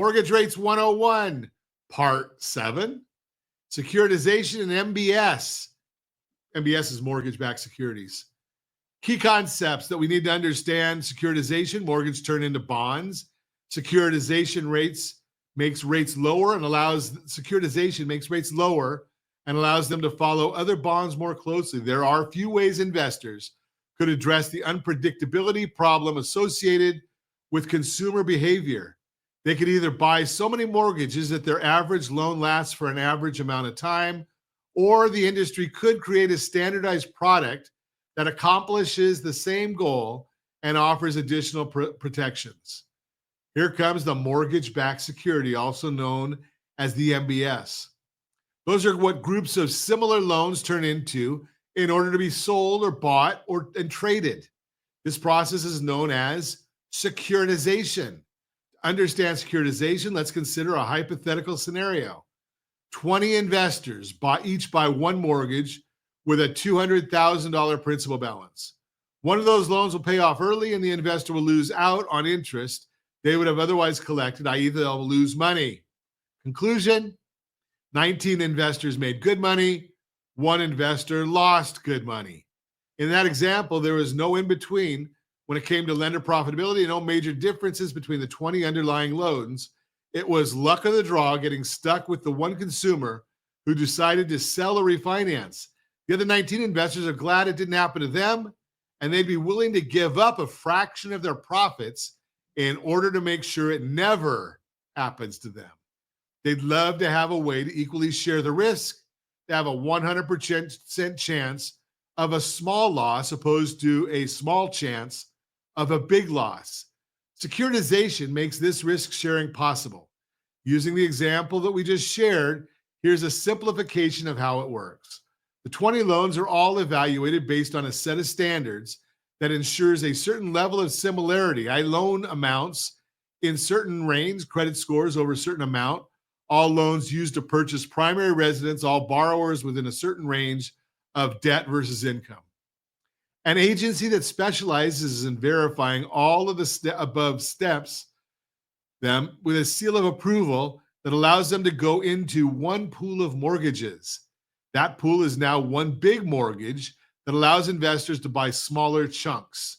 Mortgage Rates 101, Part 7, Securitization and MBS. MBS is mortgage-backed securities. Key concepts that we need to understand: securitization, mortgage turn into bonds. Securitization makes rates lower and allows them to follow other bonds more closely. There are a few ways investors could address the unpredictability problem associated with consumer behavior. They could either buy so many mortgages that their average loan lasts for an average amount of time, or the industry could create a standardized product that accomplishes the same goal and offers additional protections. Here comes the mortgage-backed security, also known as the MBS. Those are what groups of similar loans turn into in order to be sold or bought and traded. This process is known as securitization. To understand securitization, let's consider a hypothetical scenario. 20 investors each buy one mortgage with a $200,000 principal balance. One of those loans will pay off early and the investor will lose out on interest they would have otherwise collected, i.e. they'll lose money. Conclusion: 19 investors made good money, one investor lost good money. In that example, there was no in-between when it came to lender profitability, no major differences between the 20 underlying loans. It was luck of the draw getting stuck with the one consumer who decided to sell or refinance. The other 19 investors are glad it didn't happen to them, and they'd be willing to give up a fraction of their profits in order to make sure it never happens to them. They'd love to have a way to equally share the risk, to have a 100% chance of a small loss opposed to a small chance of a big loss. Securitization makes this risk sharing possible. Using the example that we just shared, here's a simplification of how it works. The 20 loans are all evaluated based on a set of standards that ensures a certain level of similarity. Loan amounts in certain range, credit scores over a certain amount, all loans used to purchase primary residence, all borrowers within a certain range of debt versus income. An agency that specializes in verifying all of the above steps them with a seal of approval that allows them to go into one pool of mortgages. That pool is now one big mortgage that allows investors to buy smaller chunks.